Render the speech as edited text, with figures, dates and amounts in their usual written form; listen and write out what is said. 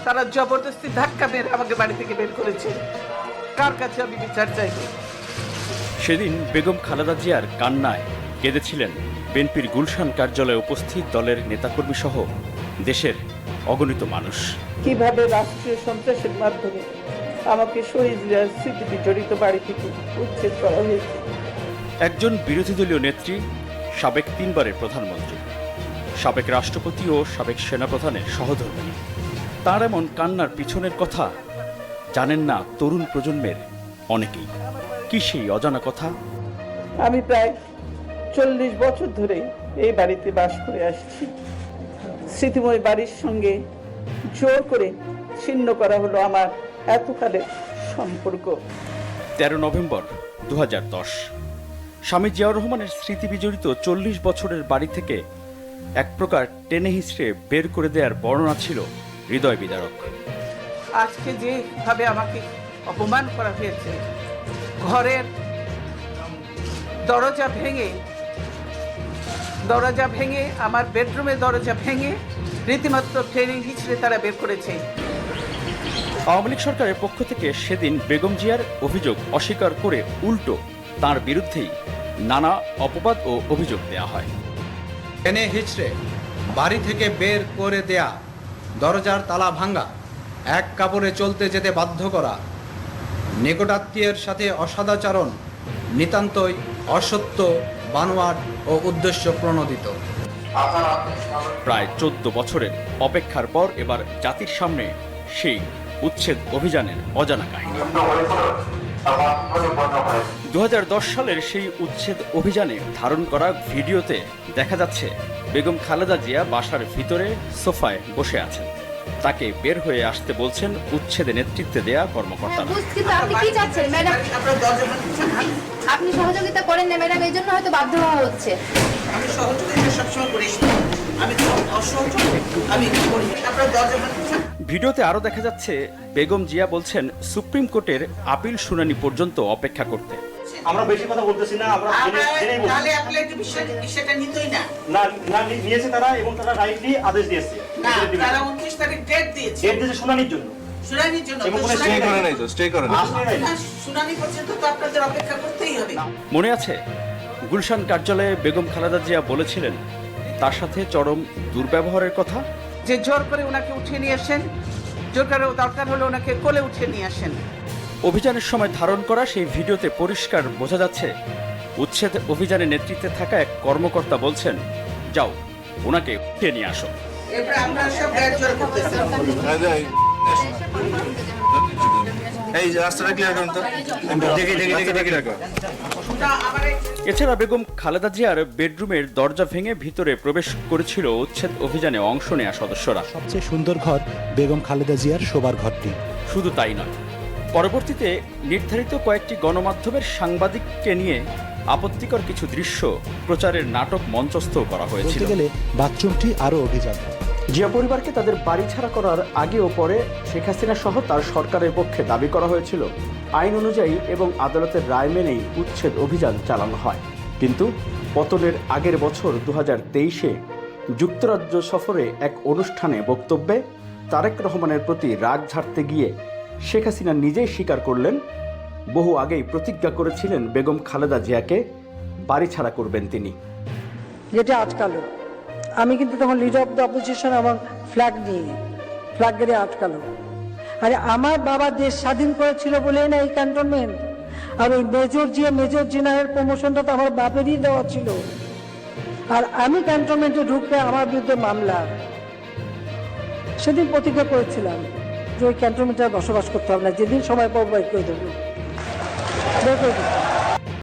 তারা জবরদস্তি ধাক্কা মেরে আমাকে বাড়ি থেকে বের করেছে। কার কাছে আমি বিচার চাইব? সেদিন বেগম খালেদা জিয়ার কান্নায় কেঁদেছিলেন বিএনপির গুলশান কার্যালয়ে উপস্থিত দলের নেতাকর্মী সহ দেশের অগণিত মানুষ। কিভাবে রাষ্ট্রীয় সন্ত্রাসের মাধ্যমে আমাকে শহীদ জিয়ার স্মৃতি বিজড়িত বাড়ি থেকে উচ্ছেদ করা হয়েছে। একজন বিরোধী দলীয় নেত্রী, সাবেক 3 বারের প্রধানমন্ত্রী, সাবেক রাষ্ট্রপতি ও সাবেক সেনাপ্রধানের সহধর্মিণী, তার এমন কান্নার পিছনের কথা জানেন না তরুণ প্রজন্মের অনেকেই। কি সেই অজানা কথা? আমি প্রায় 40 বছর ধরে এই বাড়িতে বাস করে আসছি। স্মৃতিময় বাড়ির সঙ্গে জোর করে ছিন্ন করা হলো আমার এতকালের সম্পর্ক। 13 নভেম্বর 2010 স্বামী জিয়াউর রহমানের স্মৃতি বিজড়িত 40 বছরের বাড়ি থেকে এক প্রকার টেনে হিঁচড়ে বের করে দেওয়ার বর্ণনা ছিল হৃদয় বিদারক। আজকে যেভাবে আমাকে অপমান করা হয়েছে, ঘরের দরজা ভেঙে আমার বেডরুমের দরজা ভেঙে রীতিমাত্র ট্রেনিং হিচড়ে তারা বের করেছে। আওয়ামী লীগ সরকারের পক্ষ থেকে সেদিন বেগম জিয়ার অভিযোগ অস্বীকার করে উল্টো তার বিরুদ্ধেই নানা অপবাদ ও অভিযোগ দেয়া হয়। টেনে হিচড়ে বাড়ি থেকে বের করে দেয়া, দরজার তালা ভাঙা, এক কাপড়ে চলতে যেতে বাধ্য করা, নিকটাত্মীয়ের সাথে অসদাচরণ নিতান্তই অসত্য, বানোয়াট ও উদ্দেশ্য প্রণোদিত। প্রায় 14 বছরের অপেক্ষার পর এবার জাতির সামনে সেই উচ্ছেদ অভিযানের অজানা কাহিনী। 2010 সালের সেই উচ্ছেদ অভিযানে ধারণ করা ভিডিওতে দেখা যাচ্ছে বেগম খালেদা জিয়া বাসার ভিতরে সোফায় বসে আছেন। তাকে বের হয়ে আসতে বলছেন উচ্ছেদে নেতৃত্বে দেয়া কর্মকর্তারা। আপনি সহযোগিতা করেন না ম্যাডাম, এই জন্য হয়তো বাধ্য হওয়া হচ্ছে। আমি সহযোগিতা সবসময় করি, আমি তো অসহযোগী, আমি কি করি? আপনার দরজা ভিডিওতে আরো দেখা যাচ্ছে বেগম জিয়া বলছেন সুপ্রিম কোর্টের আপিল শুনানি পর্যন্ত অপেক্ষা করতে। আমরা বেশি কথা বলতেছি না, আমরা তাহলে অ্যাপ্লাইড বিষয়টা নিতই না। না নিয়েছে তারা, এবং তারা রাইটলি আদেশ দিয়েছে। না, তারা 29 তারিখ ডেট দিয়েছে। ডেট দিয়েছে শুনানির জন্য। শুনানির জন্য এবং কোনো স্টে করে নাই তো, স্টে করে নাই। শুনানি পর্যন্ত তো আপনাদের অপেক্ষা করতেই হবে। মনে আছে গুলশান কার্যালয়ে বেগম খালেদা জিয়া বলেছিলেন তার সাথে চরম দুর্ব্যবহারের কথা, যে জোর করে ওনাকে উঠিয়ে নিয়ে আসেন, জোর করে দরকার হলে ওনাকে কোলে উঠিয়ে নিয়ে আসেন। অভিযানের সময় ধারণ করা সেই ভিডিওতে পরিষ্কার বোঝা যাচ্ছে উচ্ছেদ অভিযানের নেতৃত্বে থাকা এক কর্মকর্তা বলছেন, যাও ওনাকে উঠিয়ে নিয়ে আসো। এরপরে আপনারা সব গায়ে জোর করতেছেন। এই রাস্তাটা ক্লিয়ার করুন তো, দেখি রাখো। এছাড়া বেগম খালেদা জিয়ার বেডরুমের দরজা ভেঙে ভিতরে প্রবেশ করেছিল উচ্ছেদ অভিযানে অংশ নেয়া সদস্যরা। সবচেয়ে সুন্দর ঘর বেগম খালেদা জিয়ার শোবার ঘরটি। শুধু তাই নয়, পরবর্তীতে নির্ধারিত কয়েকটি গণমাধ্যমের সাংবাদিককে নিয়ে আপত্তিকর কিছু দৃশ্য প্রচারের নাটক মঞ্চস্থ করা হয়েছিল। বলতে গেলে বাথরুমটি আরও অভিজাত। জিয়া পরিবারকে তাদের বাড়ি ছাড়া করার আগে ও পরে শেখ হাসিনা সহ তার সরকারের পক্ষে দাবি করা হয়েছিল আইন অনুযায়ী এবং আদালতের রায় মেনেই উচ্ছেদ অভিযান চালানো হয়। কিন্তু পতনের আগের বছর 2023-এ যুক্তরাজ্য সফরে এক অনুষ্ঠানে বক্তব্যে তারেক রহমানের প্রতি রাগ ঝাড়তে গিয়ে শেখ হাসিনা নিজেই স্বীকার করলেন বহু আগেই প্রতিজ্ঞা করেছিলেন বেগম খালেদা জিয়াকে বাড়ি ছাড়া করবেন তিনি। যেটা আটকালো, আমি কিন্তু তখন লিডার অফ দ্য অপোজিশন এবং ফ্ল্যাগ গেড়ে আটকালো। আরে আমার বাবা দেশ স্বাধীন করেছিল বলেই না এই ক্যান্টনমেন্ট। আর ওই মেজর জেনারেল প্রমোশনটা তো আমার বাপেরই দেওয়া ছিল। আর আমি ক্যান্টনমেন্টে ঢুকলে আমার বিরুদ্ধে মামলা। সেদিন প্রতিজ্ঞা করেছিলাম যে ওই ক্যান্টনমেন্টে বসবাস করতে হবে না, যেদিন সময় পাবো বের করে দেবো।